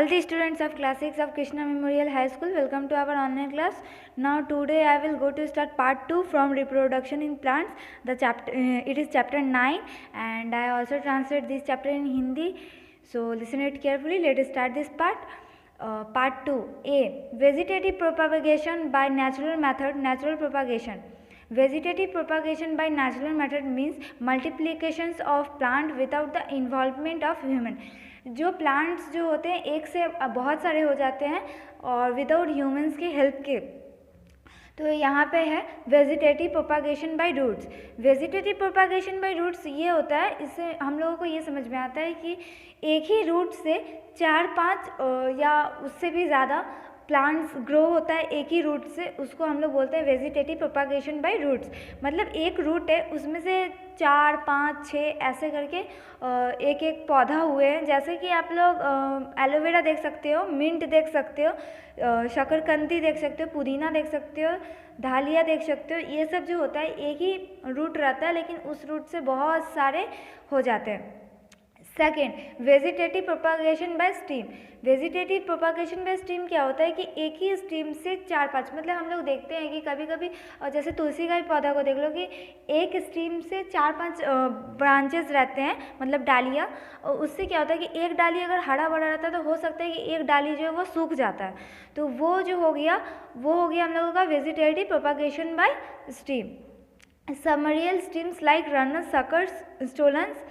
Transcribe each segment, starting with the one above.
All the students of class 6 of Krishna Memorial High School, welcome to our online class. Now today I will go to start part 2 from reproduction in plants. The chapter it is chapter 9 and I also translate this chapter in Hindi. So listen it carefully. Let us start this part. Part 2. A. Vegetative propagation by natural method. Natural propagation. Vegetative propagation by natural method means multiplications of plant without the involvement of human. जो plants जो होते हैं एक से बहुत सारे हो जाते हैं और विदाउट ह्यूमंस की हेल्प के। तो यहाँ पे है vegetative propagation by roots. Vegetative propagation by roots ये होता है, इससे हम लोगों को ये समझ में आता है कि एक ही रूट से 4-5 या उससे भी ज़्यादा प्लांट्स ग्रो होता है एक ही रूट से, उसको हम लोग बोलते हैं वेजिटेटिव प्रोपागेशन बाय रूट्स। मतलब एक रूट है उसमें से 4-5-6 ऐसे करके एक एक पौधा हुए हैं। जैसे कि आप लोग एलोवेरा देख सकते हो, मिंट देख सकते हो, शकरकंदी देख सकते हो, पुदीना देख सकते हो, डालिया देख सकते हो। ये सब जो होता है एक ही रूट रहता है लेकिन उस रूट से बहुत सारे हो जाते हैं। Second, vegetative propagation by steam. Vegetative propagation by steam क्या होता है कि एक ही स्टीम से 4-5, मतलब हम लोग देखते हैं कि कभी कभी जैसे तुलसी का भी पौधा को देख लो कि एक स्टीम से 4-5 ब्रांचेस रहते हैं, मतलब डालियाँ। उससे क्या होता है कि एक डाली अगर हरा भरा रहता है तो हो सकता है कि एक डाली जो है वो सूख जाता है। तो वो जो हो गया वो हो गया हम लोगों का vegetative propagation by stem. Subaerial stems like runners, suckers, stolons.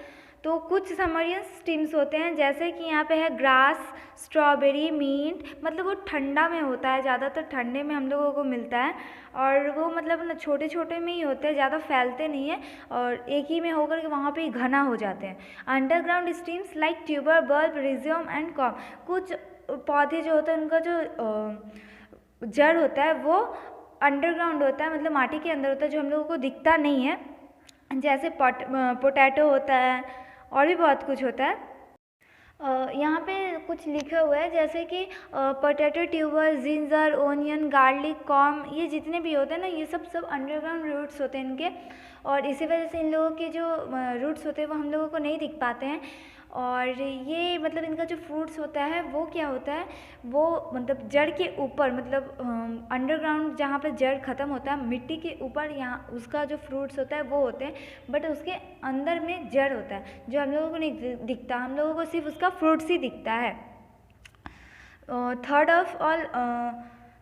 तो कुछ समरियल स्टीम्स होते हैं जैसे कि यहाँ पे है ग्रास, स्ट्रॉबेरी, मिंट। मतलब वो ठंडा में होता है, ज़्यादातर ठंडे में हम लोगों को मिलता है और वो मतलब ना छोटे छोटे में ही होते हैं, ज़्यादा फैलते नहीं है और एक ही में होकर के वहाँ पे ही घना हो जाते हैं। Underground stems like tuber, bulb, rhizome and corm. कुछ पौधे जो होते हैं उनका जो जड़ होता है वो अंडरग्राउंड होता है, मतलब माटी के अंदर होता है, जो हम लोगों को दिखता नहीं है। जैसे पोटैटो होता है और भी बहुत कुछ होता है। यहाँ पे कुछ लिखे हुए हैं जैसे कि potato tuber, ginger, onion, garlic, com, ये जितने भी होते हैं ना ये सब अंडरग्राउंड रूट्स होते हैं इनके। और इसी वजह से इन लोगों के जो रूट्स होते हैं वो हम लोगों को नहीं दिख पाते हैं। और ये मतलब इनका जो फ्रूट्स होता है वो क्या होता है, वो मतलब जड़ के ऊपर, मतलब अंडरग्राउंड जहाँ पे जड़ ख़त्म होता है मिट्टी के ऊपर, यहाँ उसका जो फ्रूट्स होता है वो होते हैं, बट उसके अंदर में जड़ होता है जो हम लोगों को नहीं दिखता। हम लोगों को सिर्फ उसका फ्रूट्स ही दिखता है। Third of all,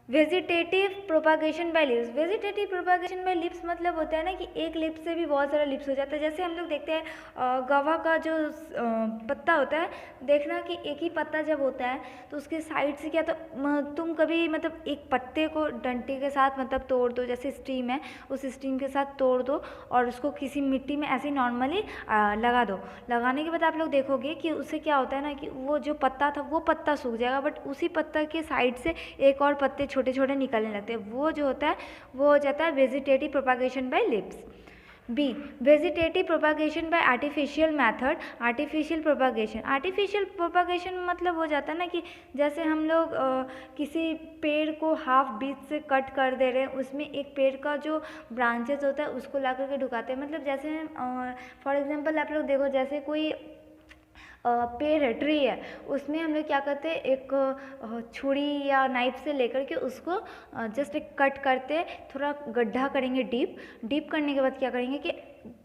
vegetative propagation by leaves. Vegetative propagation by leaves मतलब होता है ना कि एक लिप से भी बहुत सारा लिप्स हो जाता है। जैसे हम लोग देखते हैं गवा का जो पत्ता होता है, देखना कि एक ही पत्ता जब होता है तो उसके साइड से क्या, तो तुम कभी मतलब एक पत्ते को डंडे के साथ मतलब तोड़ दो, जैसे स्टीम है उस स्टीम के साथ तोड़ दो और उसको किसी मिट्टी में ऐसे नॉर्मली लगा दो। लगाने के बाद आप लोग देखोगे कि उससे क्या होता है ना कि वो जो पत्ता था वो पत्ता सूख जाएगा, बट उसी पत्ता के साइड से एक और पत्ते छोटे छोटे निकलने लगते हैं। वो जो होता है वो हो जाता है vegetative propagation by leaves. B, vegetative propagation by artificial method. Artificial propagation. Artificial propagation मतलब हो जाता है ना कि जैसे हम लोग किसी पेड़ को हाफ बीच से कट कर दे रहे हैं, उसमें एक पेड़ का जो ब्रांचेस होता है उसको ला करके ढुकाते हैं। मतलब जैसे फॉर एग्जांपल आप लोग देखो, जैसे कोई पेड़ है, ट्री है, उसमें हम लोग क्या करते हैं, एक छुरी या नाइफ से लेकर के उसको जस्ट एक कट करते, थोड़ा गड्ढा करेंगे डीप करने के बाद क्या करेंगे कि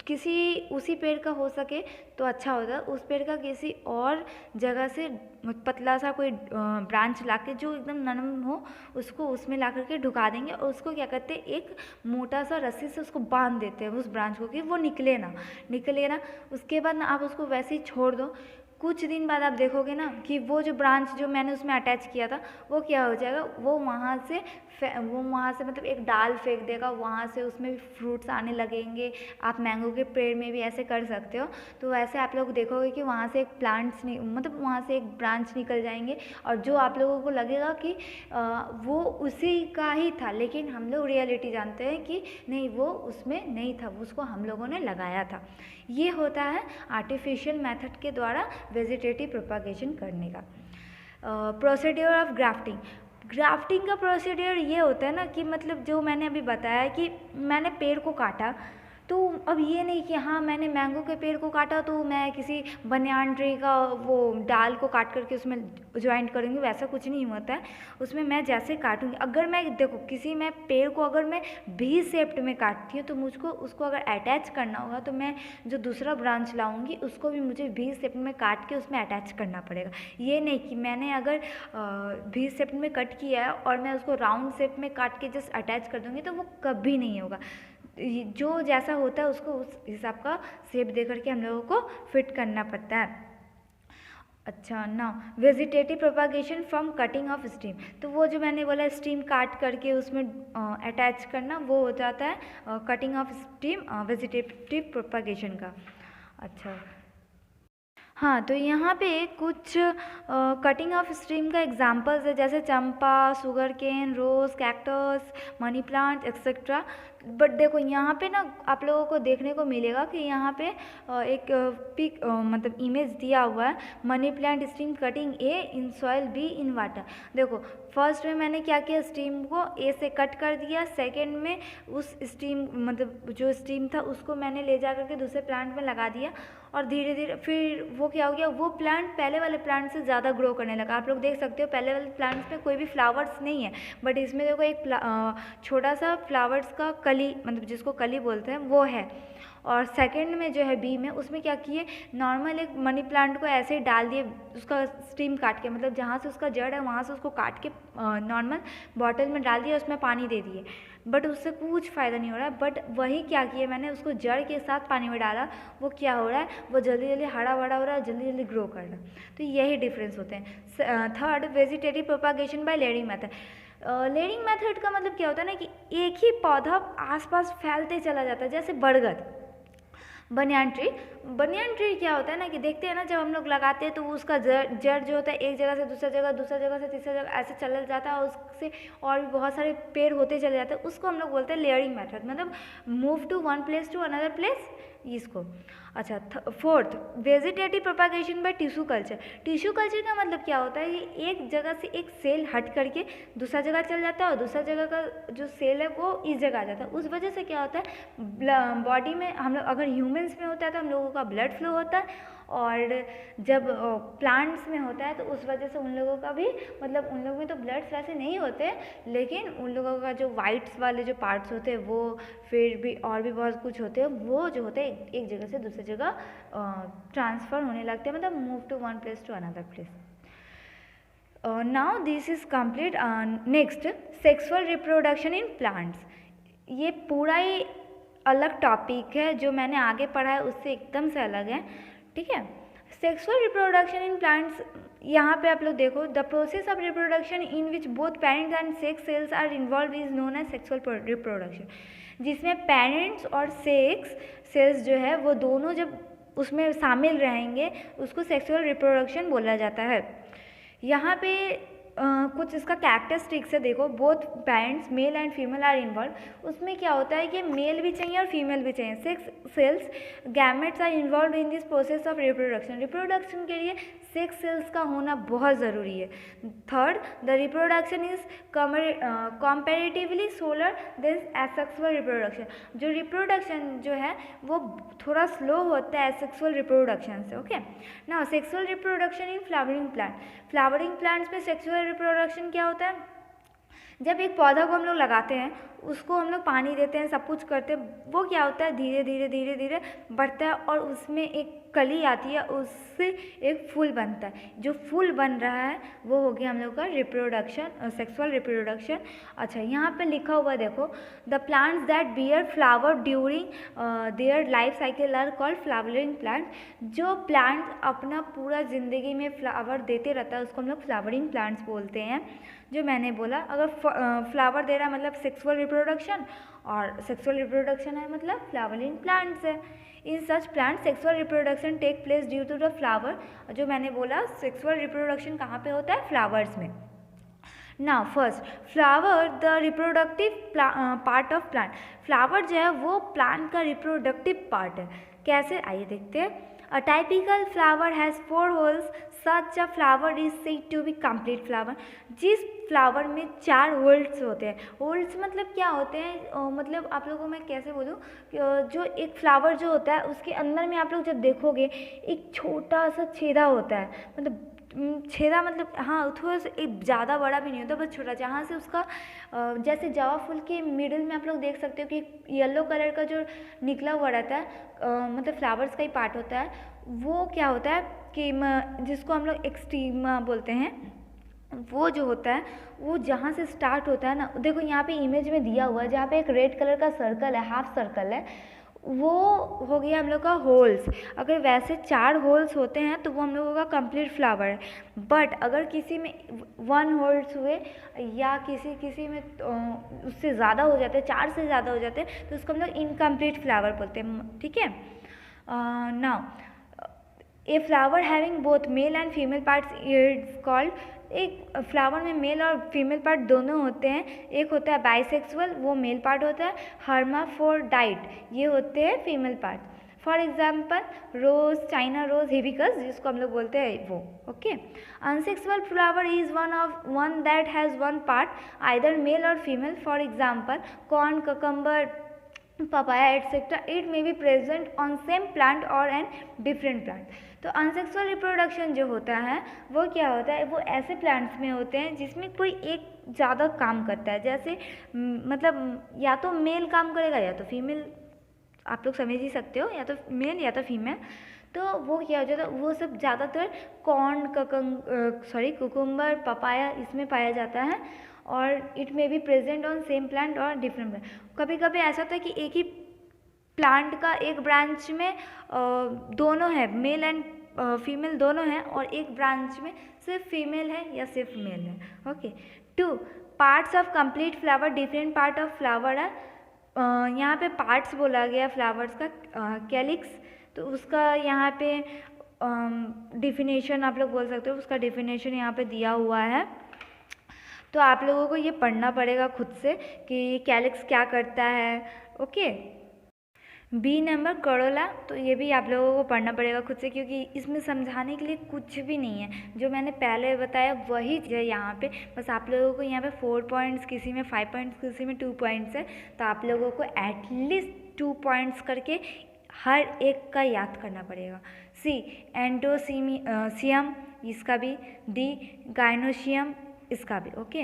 किसी उसी पेड़ का हो सके तो अच्छा होता है, उस पेड़ का किसी और जगह से पतला सा कोई ब्रांच लाके जो एकदम नरम हो उसको उसमें ला करके ढुका देंगे और उसको क्या करते हैं एक मोटा सा रस्सी से उसको बांध देते हैं उस ब्रांच को कि वो निकले ना। उसके बाद ना आप उसको वैसे ही छोड़ दो। कुछ दिन बाद आप देखोगे ना कि वो जो ब्रांच जो मैंने उसमें अटैच किया था वो क्या हो जाएगा, वो वहाँ से मतलब एक डाल फेंक देगा, वहाँ से उसमें भी फ्रूट्स आने लगेंगे। आप मैंगो के पेड़ में भी ऐसे कर सकते हो। तो वैसे आप लोग देखोगे कि वहाँ से एक मतलब वहाँ से एक ब्रांच निकल जाएंगे और जो आप लोगों को लगेगा कि वो उसी का ही था, लेकिन हम लोग रियलिटी जानते हैं कि नहीं, वो उसमें नहीं था, उसको हम लोगों ने लगाया था। ये होता है आर्टिफिशियल मेथड के द्वारा वेजिटेटिव प्रोपागेशन करने का। Procedure of grafting. का प्रोसीड्यूर ये होता है ना कि मतलब जो मैंने अभी बताया कि मैंने पेड़ को काटा, तो अब ये नहीं कि हाँ मैंने मैंगो के पेड़ को काटा तो मैं किसी बनियान ट्री का वो डाल को काट करके उसमें ज्वाइंट करूँगी, वैसा कुछ नहीं होता है। उसमें मैं जैसे काटूँगी, अगर मैं देखो किसी मैं पेड़ को अगर मैं भी शेप्ड में काटती हूँ तो मुझको उसको अगर अटैच करना होगा तो मैं जो दूसरा ब्रांच लाऊंगी उसको भी मुझे भी शेप में काट के उसमें अटैच करना पड़ेगा। ये नहीं कि मैंने अगर भी शेप में कट किया है और मैं उसको राउंड शेप में काट के जस्ट अटैच कर दूँगी तो वो कभी नहीं होगा। जो जैसा होता है उसको उस हिसाब का शेप दे करके हम लोगों को फिट करना पड़ता है। अच्छा ना, vegetative propagation from cutting of steam, तो वो जो मैंने बोला स्टीम काट करके उसमें अटैच करना, वो हो जाता है cutting of stem vegetative propagation का। अच्छा हाँ, तो यहाँ पे कुछ कटिंग ऑफ स्ट्रीम का एग्जांपल्स है, जैसे चंपा, sugar cane, rose, cactus, money plant etcetera. But देखो यहाँ पे ना आप लोगों को देखने को मिलेगा कि यहाँ पे एक पिक मतलब इमेज दिया हुआ है, money plant stream cutting A in soil be in water. देखो फर्स्ट में मैंने क्या किया, स्टीम को ए से कट कर दिया, सेकेंड में उस स्टीम मतलब जो स्टीम था उसको मैंने ले जा करके दूसरे प्लांट में लगा दिया और धीरे धीरे फिर वो क्या हो गया, वो प्लांट पहले वाले प्लांट से ज़्यादा ग्रो करने लगा। आप लोग देख सकते हो पहले वाले प्लांट्स में कोई भी फ्लावर्स नहीं है, बट इसमें देखो एक छोटा सा फ्लावर्स का कली मतलब जिसको कली बोलते हैं वो है। और सेकंड में जो है बी में, उसमें क्या किए, नॉर्मल एक मनी प्लांट को ऐसे ही डाल दिए, उसका स्टीम काट के मतलब जहाँ से उसका जड़ है वहाँ से उसको काट के नॉर्मल बॉटल में डाल दिया, उसमें पानी दे दिए, बट उससे कुछ फ़ायदा नहीं हो रहा है। बट वही क्या किया मैंने, उसको जड़ के साथ पानी में डाला, वो क्या हो रहा है, वो जल्दी जल्दी हरा भरा हो रहा है, जल्दी जल्दी ग्रो कर रहा है। तो यही डिफरेंस होते हैं। Third, vegetative propagation by layering method. Layering method का मतलब क्या होता है ना कि एक ही पौधा आसपास फैलते चला जाता है, जैसे बरगद, बनियान ट्री क्या होता है ना कि देखते हैं ना जब हम लोग लगाते हैं तो उसका जड़ जो होता है एक जगह से दूसरा जगह से तीसरा जगह ऐसे चला जाता है और उससे और भी बहुत सारे पेड़ होते चले जाते हैं, उसको हम लोग बोलते हैं लेयरिंग मेथड, मतलब move to one place to another place, इसको। अच्छा fourth, vegetative propagation by tissue culture. Tissue culture का मतलब क्या होता है, ये एक जगह से एक सेल हट करके दूसरा जगह चल जाता है और दूसरा जगह का जो सेल है वो इस जगह आ जाता है। उस वजह से क्या होता है, बॉडी में हम लोग अगर ह्यूमंस में होता है तो हम लोगों का ब्लड फ्लो होता है, और जब प्लांट्स में होता है तो उस वजह से उन लोगों का भी मतलब उन लोगों में तो ब्लड्स वैसे नहीं होते, लेकिन उन लोगों का जो वाइट्स वाले जो पार्ट्स होते हैं वो फिर भी और भी बहुत कुछ होते हैं, वो जो होते हैं एक जगह से दूसरी जगह ट्रांसफ़र होने लगते हैं, मतलब move to one place to another place. Now this is complete. Next, sexual reproduction in plants. ये पूरा ही अलग टॉपिक है, जो मैंने आगे पढ़ा है उससे एकदम से अलग है, ठीक है। सेक्सुअल रिप्रोडक्शन इन प्लांट्स, यहाँ पे आप लोग देखो, the process of reproduction in which both parents and sex cells are involve is known as sexual reproduction, जिसमें पेरेंट्स और सेक्स सेल्स जो है वो दोनों जब उसमें शामिल रहेंगे उसको सेक्सुअल रिप्रोडक्शन बोला जाता है। यहाँ पे कुछ इसका कैरेक्टरिस्टिक्स है, देखो, both parents male and female are involve. उसमें क्या होता है कि मेल भी चाहिए और फीमेल भी चाहिए। Sex cells gametes are involve in this process of reproduction. Reproduction के लिए सेक्स सेल्स का होना बहुत ज़रूरी है। Third, the reproduction is comparatively slower than asexual reproduction. जो रिप्रोडक्शन जो है वो थोड़ा स्लो होता है एसेक्सुअल रिप्रोडक्शन से, okay. Now sexual reproduction in flowering plant. Flowering plants में सेक्सुअल रिप्रोडक्शन क्या होता है, जब एक पौधा को हम लोग लगाते हैं, उसको हम लोग पानी देते हैं, सब कुछ करते हैं, वो क्या होता है धीरे धीरे धीरे धीरे बढ़ता है और उसमें एक कली आती है, उससे एक फूल बनता है। जो फूल बन रहा है वो हो गया हम लोग का रिप्रोडक्शन, सेक्सुअल रिप्रोडक्शन। अच्छा, यहाँ पे लिखा हुआ देखो, the plants that bear flower during their life cycle are called flowering plant. जो प्लांट अपना पूरा ज़िंदगी में फ्लावर देते रहता है उसको हम लोग फ्लावरिंग प्लांट्स बोलते हैं। जो मैंने बोला, अगर फ्लावर दे रहा है मतलब सेक्सुअल रिप्रोडक्शन, और सेक्सुअल रिप्रोडक्शन है मतलब फ्लावरिंग प्लांट्स है। In such plant sexual reproduction take place due to the flower. जो मैंने बोला सेक्सुअल रिप्रोडक्शन कहाँ पे होता है, फ्लावर्स में। Now first, flower the reproductive part of plant. Flower जो है वो प्लांट का रिप्रोडक्टिव पार्ट है। कैसे, आइए देखते हैं। A typical flower has 4 holes. Such a flower is said to be complete flower. जिस फ्लावर में 4 होल्स होते हैं। होल्स मतलब क्या होते हैं, मतलब आप लोगों को मैं कैसे बोलूँ, जो एक फ्लावर जो होता है उसके अंदर में आप लोग जब देखोगे एक छोटा सा छेदा होता है, मतलब छेदा मतलब हाँ थोड़ा सा, एक ज़्यादा बड़ा भी नहीं होता, बस छोटा, जहाँ से उसका जैसे जवा फूल के मिडिल में आप लोग देख सकते हो कि येलो कलर का जो निकला हुआ रहता है, मतलब फ्लावर्स का ही पार्ट होता है, वो क्या होता है कि जिसको हम लोग एक्सट्रीमा बोलते हैं, वो जो होता है वो जहाँ से स्टार्ट होता है ना, देखो यहाँ पे इमेज में दिया हुआ है, जहाँ पे एक रेड कलर का सर्कल है, हाफ सर्कल है, वो हो गया हम लोग का होल्स। अगर वैसे 4 होल्स होते हैं तो वो हम लोगों का कंप्लीट फ्लावर है। बट अगर किसी में 1 होल्स हुए या किसी में उससे ज़्यादा हो जाते हैं, 4 से ज़्यादा हो जाते हैं, तो उसको हम लोग इनकम्प्लीट फ्लावर बोलते हैं, ठीक है। Now a flower having both male and female parts is called, एक फ्लावर में मेल और फीमेल पार्ट दोनों होते हैं, एक होता है बाइसेक्सुअल, वो मेल पार्ट होता है, हर्माफ्रोडाइट ये होते हैं female part. For example rose, China rose, hibiscus जिसको हम लोग बोलते हैं वो, okay. Unisexual flower is one that has 1 part either male और female, for example corn, cucumber, papaya etc. It may be present on same plant or an different plant. तो अनसेक्सुअल reproduction जो होता है वो क्या होता है, वो ऐसे प्लांट्स में होते हैं जिसमें कोई एक ज़्यादा काम करता है, जैसे मतलब या तो मेल काम करेगा या तो फीमेल, आप लोग समझ ही सकते हो, या तो मेल या तो फीमेल। तो वो क्या हो जाता है, वो सब ज़्यादातर कॉर्न, कुकुम्बर, पपाया इसमें पाया जाता है, और it may be present on same plant और डिफरेंट प्लांट। कभी कभी ऐसा होता है कि एक ही प्लांट का एक ब्रांच में दोनों है, मेल एंड फीमेल दोनों हैं, और एक ब्रांच में सिर्फ फीमेल है या सिर्फ मेल है, okay. 2 parts of complete flower, different part of flower है, यहाँ पे पार्ट्स बोला गया फ्लावर्स का, कैलिक्स, तो उसका यहाँ पे डिफिनेशन आप लोग बोल सकते हो, उसका डिफिनेशन यहाँ पे दिया हुआ है, तो आप लोगों को ये पढ़ना पड़ेगा खुद से कि कैलिक्स क्या करता है, ओके। बी नंबर करोला, तो ये भी आप लोगों को पढ़ना पड़ेगा खुद से, क्योंकि इसमें समझाने के लिए कुछ भी नहीं है, जो मैंने पहले बताया वही है यहाँ पे, बस आप लोगों को यहाँ पे 4 पॉइंट्स, किसी में 5 पॉइंट्स, किसी में 2 पॉइंट्स है, तो आप लोगों को एटलीस्ट 2 पॉइंट्स करके हर एक का याद करना पड़ेगा। सी एंडोसियम, इसका भी, डी गाइनोशियम, इसका भी, ओके।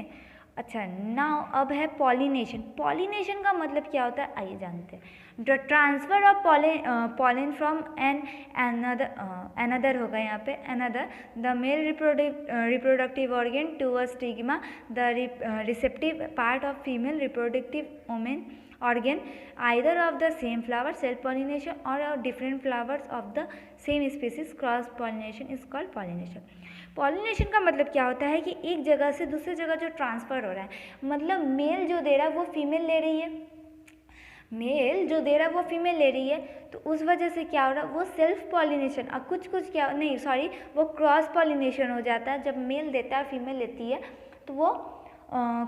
अच्छा, नाउ अब है पॉलिनेशन। पॉलिनेशन का मतलब क्या होता है आइए जानते हैं। The transfer of pollen from another होगा यहाँ पे, another the male reproductive organ to a stigma, the receptive part of female reproductive omen organ either of the same flower, self pollination, or different flowers of the same species, cross pollination is called pollination. Pollination का मतलब क्या होता है कि एक जगह से दूसरी जगह जो ट्रांसफ़र हो रहा है, मतलब मेल जो दे रहा है वो फीमेल ले रही है, मेल जो दे रहा है वो फीमेल ले रही है, तो उस वजह से क्या हो रहा है, वो सेल्फ पॉलिनेशन, और कुछ क्या नहीं सॉरी, वो क्रॉस पॉलिनेशन हो जाता है। जब मेल देता है फीमेल लेती है तो वो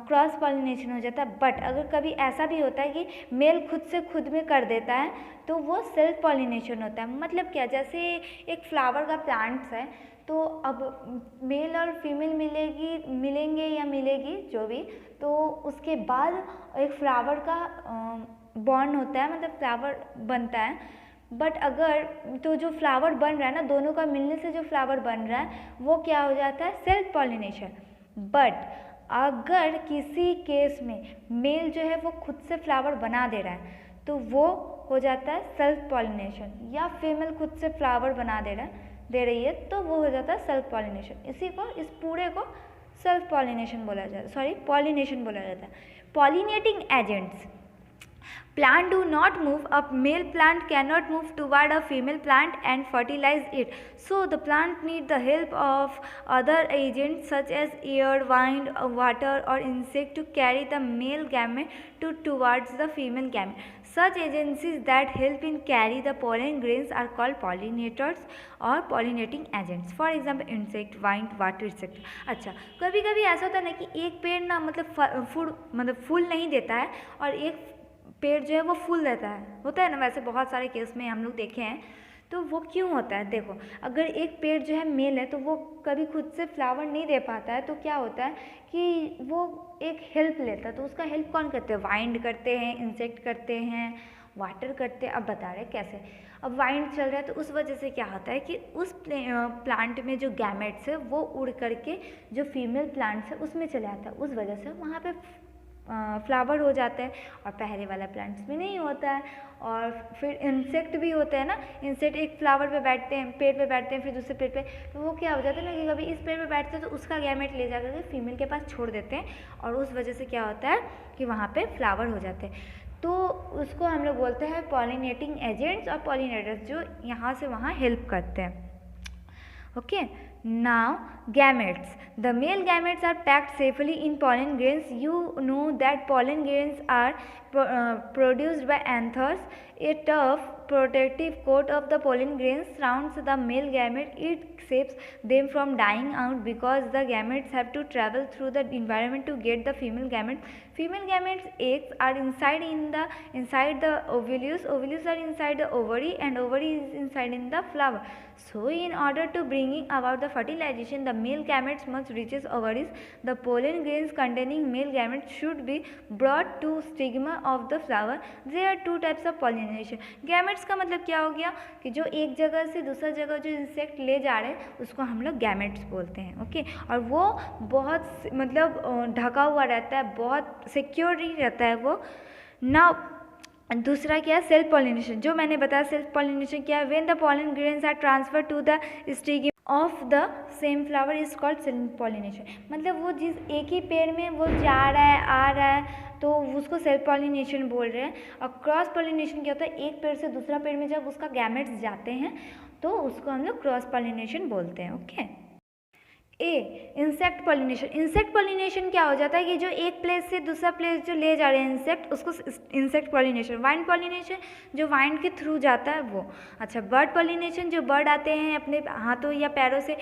क्रॉस पॉलिनेशन हो जाता है। बट अगर कभी ऐसा भी होता है कि मेल खुद में कर देता है तो वो सेल्फ पॉलिनेशन होता है। मतलब क्या, जैसे एक फ्लावर का प्लांट्स है, तो अब मेल और फीमेल मिलेंगे या मिलेगी जो भी, तो उसके बाद एक फ्लावर का बॉन्ड होता है, मतलब फ्लावर बनता है। बट अगर तो जो फ्लावर बन रहा है ना, दोनों का मिलने से जो फ्लावर बन रहा है वो क्या हो जाता है, सेल्फ पॉलिनेशन। बट अगर किसी केस में मेल जो है वो खुद से फ्लावर बना दे रहा है तो वो हो जाता है सेल्फ पॉलिनेशन, या फीमेल खुद से फ्लावर बना दे रही है तो वो हो जाता है सेल्फ पॉलिनेशन। इस पूरे को सेल्फ पॉलिनेशन बोला जाता है, सॉरी पॉलिनेशन बोला जाता है। Pollinating agents, plant do not move, a male plant cannot move toward a female plant and fertilize it, so the plant need the help of other agents such as air, wind, water or insect to carry the male gamete towards the female gamete. Such agencies that help in carry the pollen grains are called pollinators और pollinating agents. For example, insect, wind, water, etc. अच्छा, कभी कभी ऐसा होता है ना कि एक पेड़ ना मतलब फूल नहीं देता है और एक पेड़ जो है वो फूल देता है, होता है ना, वैसे बहुत सारे केस में हम लोग देखे हैं। तो वो क्यों होता है? देखो, अगर एक पेड़ जो है मेल है तो वो कभी खुद से फ्लावर नहीं दे पाता है, तो क्या होता है कि वो एक हेल्प लेता है। तो उसका हेल्प कौन करते हैं? वाइंड करते हैं, इंसेक्ट करते हैं, वाटर करते हैं। अब बता रहे कैसे। अब वाइंड चल रहा है तो उस वजह से क्या होता है कि उस प्लांट में जो गैमेट्स है वो उड़ करके जो फीमेल प्लांट्स है उसमें चले आता है, उस वजह से वहाँ पे फ्लावर हो जाते हैं, और पहले वाला प्लांट्स में नहीं होता है। और फिर इंसेक्ट भी होते हैं ना, इंसेक्ट एक फ्लावर पे बैठते हैं, पेड़ पे बैठते हैं, फिर दूसरे पेड़ पे, तो वो क्या हो जाता है ना कि कभी इस पेड़ पे बैठते हैं तो उसका गैमेट ले जाकर के फीमेल के पास छोड़ देते हैं, और उस वजह से क्या होता है कि वहाँ पे फ्लावर हो जाते हैं। तो उसको हम लोग बोलते हैं पॉलिनेटिंग एजेंट्स और पॉलिनेटर्स, जो यहाँ से वहाँ हेल्प करते हैं। Okay, now gametes. The male gametes are packed safely in pollen grains. You know that pollen grains are produced by anthers. A tough protective coat of the pollen grains surrounds the male gamete. It saves them from dying out because the gametes have to travel through the environment to get the female gamete. Female gametes eggs are inside the ovules. Ovules are inside the ovary, and ovary is inside in the flower. So in order to bringing about the fertilization, the male gametes must reach ovaries. The pollen grains containing male gametes should be brought to stigma of the flower. There are two types of pollination. Gametes का मतलब क्या हो गया कि जो एक जगह से दूसरा जगह जो इंसेक्ट ले जा रहे हैं उसको हम लोग गैमेट्स बोलते हैं। ओके, और वो बहुत मतलब ढका हुआ रहता है, बहुत सिक्योर ही रहता है वो ना। दूसरा क्या है? Self pollination. जो मैंने बताया सेल्फ पॉलिनेशन क्या है? When the pollen grains are transfer to the stigma of the same flower is called self pollination. मतलब वो जिस एक ही पेड़ में वो जा रहा है, आ रहा है, तो उसको सेल्फ पॉलिनेशन बोल रहे हैं। और क्रॉस पॉलिनेशन क्या होता है? एक पेड़ से दूसरा पेड़ में जब उसका गैमेट्स जाते हैं तो उसको हम लोग क्रॉस पॉलिनेशन बोलते हैं। Okay, insect pollination. Insect pollination क्या हो जाता है कि जो एक प्लेस से दूसरा प्लेस जो ले जा रहे हैं इंसेक्ट, उसको इंसेक्ट पॉलिनेशन। वाइंड पॉलिनेशन जो वाइंड के थ्रू जाता है वो। अच्छा, बर्ड पॉलिनेशन, जो बर्ड आते हैं अपने हाथों या पैरों से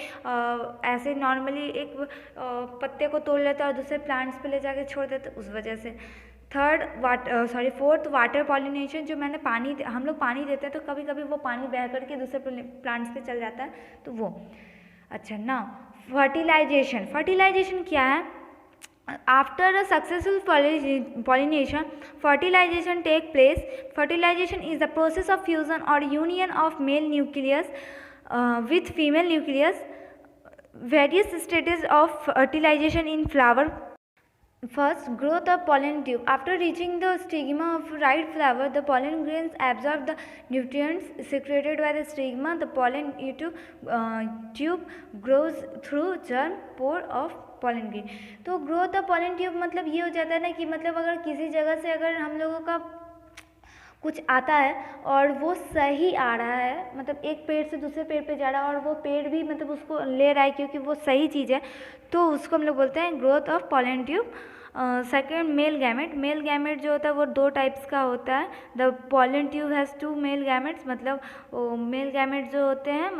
ऐसे नॉर्मली एक पत्ते को तोड़ लेते हैं और दूसरे प्लांट्स पे ले जाके छोड़ देते हैं, उस वजह से। फोर्थ वाटर पॉलिनेशन, जो मैंने हम लोग पानी देते हैं तो कभी कभी वो पानी बह करके दूसरे प्लांट्स पे चल जाता है, तो वो। अच्छा, ना फर्टिलाइजेशन। फर्टिलाइजेशन क्या है? After a successful pollination, fertilization take place. Fertilization is the process of fusion or union of male nucleus with female nucleus. Various stages of fertilization in flower. First, growth of pollen tube. After reaching the stigma of right flower, the pollen grains absorb the nutrients secreted by the stigma. The pollen tube grows through germ pore of pollen grain. तो growth of pollen tube मतलब ये हो जाता है ना कि मतलब अगर किसी जगह से अगर हम लोगों का कुछ आता है और वो सही आ रहा है, मतलब एक पेड़ से दूसरे पेड़ पे जा रहा है और वो पेड़ भी मतलब उसको ले रहा है क्योंकि वो सही चीज़ है, तो उसको हम लोग बोलते हैं growth of pollen tube. Second, male gamete. Male gamete जो होता है वो दो टाइप्स का होता है। The pollen tube has two male gametes, मतलब मेल गैमेट जो होते हैं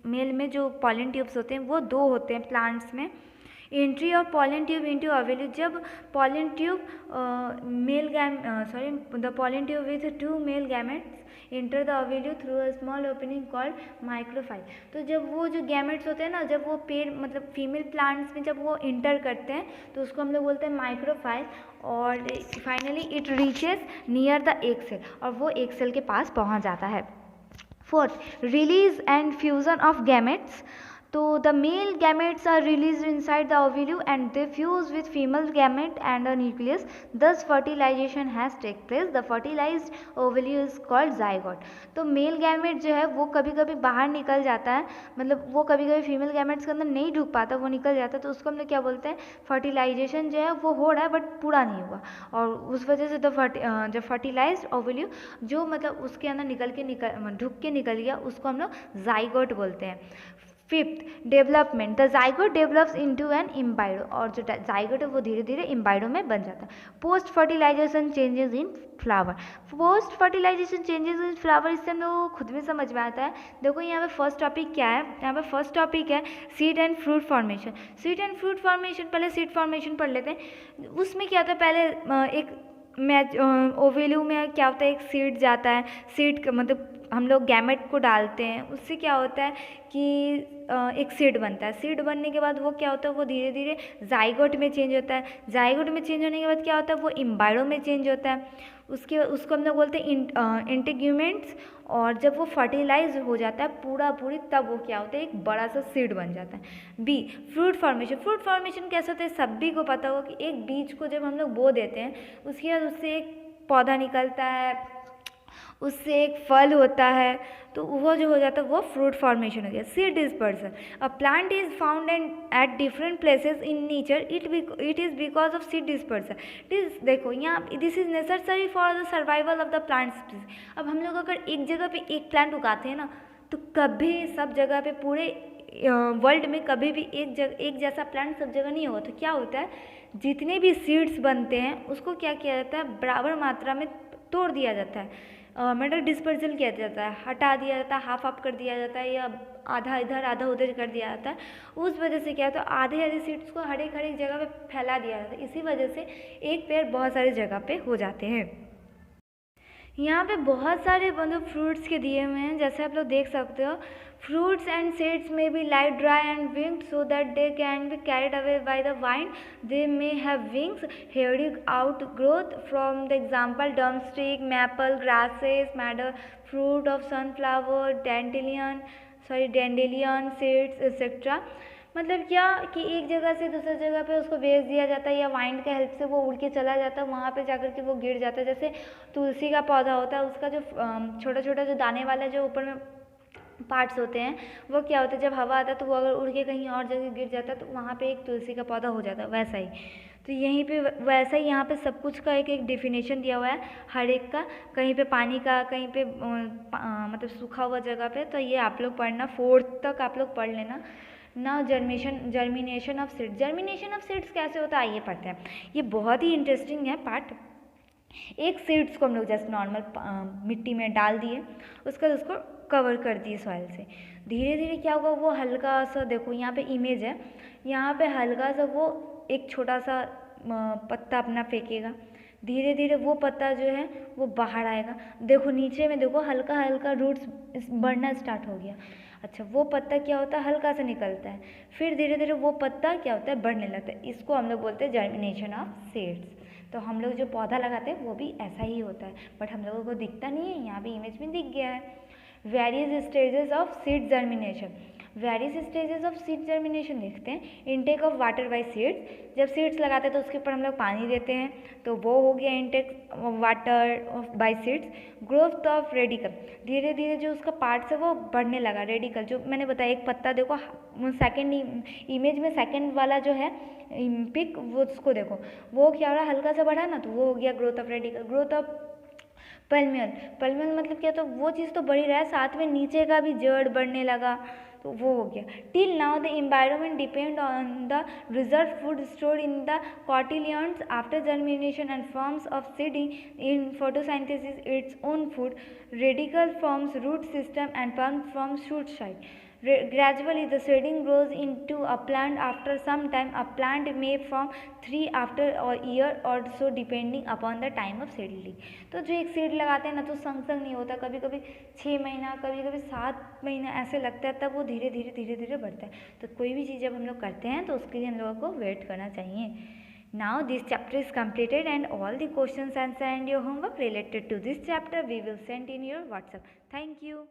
मेल में जो पॉलन ट्यूब्स होते हैं वो दो होते हैं प्लांट्स में। Entry of pollen tube into ovule. जब pollen tube the pollen tube with two male gametes enter the ovule through a small opening called micropyle. तो जब वो जो गैमेट्स होते हैं ना, जब वो पेड़ मतलब फीमेल प्लांट्स में जब वो इंटर करते हैं तो उसको हम लोग बोलते हैं माइक्रोफाइल। और finally it reaches near the egg cell, और वो एग सेल के पास पहुंच जाता है। Fourth, release and fusion of gametes. तो the male gametes are released inside the ovule and they fuse with female gamete and a nucleus. Thus fertilization has take place. The fertilized ovule is called zygote. तो mail gamete जो है वो कभी कभी बाहर निकल जाता है, मतलब वो कभी कभी फीमेल गैमेट्स के अंदर नहीं ढुक पाता, वो निकल जाता है, तो उसको हम लोग क्या बोलते हैं? फर्टिलाइजेशन जो है वो हो रहा है बट पूरा नहीं हुआ, और उस वजह से जो फर्टिलाइज्ड ओवुल जो मतलब उसके अंदर ढुक के निकल गया, उसको हम लोग जाइगोट बोलते हैं। Fifth, development. The zygote develops into an embryo, और जो जाइगोट है वो धीरे धीरे इम्बाइडो में बन जाता है। Post fertilization changes in flower. Post fertilization changes in flower, इससे हम लोग खुद में समझ में आता है। देखो यहाँ पे फर्स्ट टॉपिक क्या है? यहाँ पे फर्स्ट टॉपिक है seed and fruit formation. Seed and fruit formation, पहले सीड फॉर्मेशन पढ़ लेते हैं। उसमें क्या होता है? पहले एक ओवेल्यू में क्या होता है? एक सीड जाता है, सीड मतलब हम लोग गैमेट को डालते हैं, उससे क्या होता है कि एक सीड बनता है। सीड बनने के बाद वो क्या होता है, वो धीरे धीरे जाइगोट में चेंज होता है। जाइगोट में चेंज होने के बाद क्या होता है, वो इम्बायरो में चेंज होता है। उसको हम लोग बोलते हैं इंटीग्यूमेंट्स। और जब वो फर्टिलाइज हो जाता है पूरा पूरी, तब वो क्या होता है, एक बड़ा सा सीड बन जाता है। B, fruit formation. Fruit formation कैसे होता है, सभी को पता होगा कि एक बीज को जब हम लोग बो देते हैं, उसके बाद उससे एक पौधा निकलता है, उससे एक फल होता है, तो वो जो हो जाता है वो फ्रूट फॉर्मेशन हो गया। Seed dispersion. A plant is found at different places in nature, it is because of seed dispersion. देखो यहाँ this is necessary for the survival of the plant species. अब हम लोग अगर एक जगह पे एक प्लांट उगाते हैं ना, तो कभी सब जगह पे पूरे वर्ल्ड में कभी भी एक जैसा प्लांट सब जगह नहीं होगा। तो क्या होता है, जितने भी सीड्स बनते हैं उसको क्या किया जाता है, बराबर मात्रा में तोड़ दिया जाता है, मतलब डिस्पर्सल किया जाता है, हटा दिया जाता है, हाफ ऑफ कर दिया जाता है, या आधा इधर आधा उधर कर दिया जाता है। उस वजह से क्या है, तो आधे आधे सीड्स को हर एक जगह पे फैला दिया जाता है। इसी वजह से एक पेड़ बहुत सारी जगह पे हो जाते हैं। यहाँ पे बहुत सारे मतलब फ्रूट्स के दिए हुए हैं, जैसे आप लोग देख सकते हो। Fruits and seeds may be lie, dry and winged so that they can be carried away by the wind. They may have wings, hairy outgrowth from the example drumstick, maple, grasses, madder, fruit of sunflower, dandelion seeds etc. मतलब क्या कि एक जगह से दूसरी जगह पे उसको भेज दिया जाता है, या वाइंड के हेल्प से वो उड़ के चला जाता है, वहाँ पे जाकर के वो गिर जाता है। जैसे तुलसी का पौधा होता है, उसका जो छोटा छोटा जो दाने वाला जो ऊपर में पार्ट्स होते हैं, वो क्या होता है, जब हवा आता है तो वो अगर उड़ के कहीं और जगह गिर जाता है तो वहाँ पे एक तुलसी का पौधा हो जाता है। वैसा ही तो यहीं पे वैसा ही यहाँ पे सब कुछ का एक एक डेफिनेशन दिया हुआ है हर एक का। कहीं पे पानी का, कहीं पे मतलब सूखा हुआ जगह पे। तो ये आप लोग पढ़ना, 4th तक आप लोग पढ़ लेना ना। Germination of seeds. Germination of seeds कैसे होता है, आइए पढ़ते हैं। ये बहुत ही इंटरेस्टिंग है पार्ट। एक सीड्स को हम लोग जस्ट नॉर्मल मिट्टी में डाल दिए, उसके बाद उसको कवर कर दिए सॉइल से। धीरे धीरे क्या होगा, वो हल्का सा, देखो यहाँ पे इमेज है, यहाँ पे हल्का सा वो एक छोटा सा पत्ता अपना फेंकेगा। धीरे धीरे वो पत्ता जो है वो बाहर आएगा। देखो नीचे में देखो हल्का हल्का रूट्स बढ़ना स्टार्ट हो गया। अच्छा, वो पत्ता क्या होता है, हल्का सा निकलता है, फिर धीरे धीरे वो पत्ता क्या होता है, बढ़ने लगता है। इसको हम लोग बोलते हैं जर्मिनेशन ऑफ सीड्स। तो हम लोग जो पौधा लगाते हैं वो भी ऐसा ही होता है, बट हम लोगों को दिखता नहीं है। यहाँ भी इमेज में दिख गया है। Various stages of seed germination. Various stages of seed germination देखते हैं। Intake of water bye seeds. जब सीड्स लगाते हैं तो उसके ऊपर हम लोग पानी देते हैं, तो वो हो गया intake water bye seeds. Growth of radical. धीरे धीरे जो उसका पार्ट्स है वो बढ़ने लगा। रेडिकल जो मैंने बताया, एक पत्ता देखो सेकेंड इमेज में सेकेंड वाला जो है पिक, वो उसको देखो, वो क्या हो रहा है, हल्का सा बढ़ा ना, तो वो हो गया growth of radicle. Growth of plumule. Plumule मतलब क्या, तो वो चीज़ तो बढ़ ही रहा है, साथ में नीचे का भी जड़ बढ़ने लगा, तो वो हो गया। Till now the environment depend on the reserve food store in the cotyledons after germination and forms of seeding in photosynthesis its own food. Radicle forms root system and plum forms shoot side. Gradually, the seedling grows into a plant. After some time, a plant may form 3 after a year or so, depending upon the time of seedling. तो जो एक seed लगाते हैं ना, तो संग संग नहीं होता, कभी कभी 6 महीना, कभी कभी 7 महीना ऐसे लगता है, तब वो धीरे धीरे बढ़ता है। तो कोई भी चीज़ जब हम लोग करते हैं तो उसके लिए हम लोगों को वेट करना चाहिए। Now this chapter is completed and all the questions answer and your homework related to this chapter we will send in your WhatsApp. Thank you.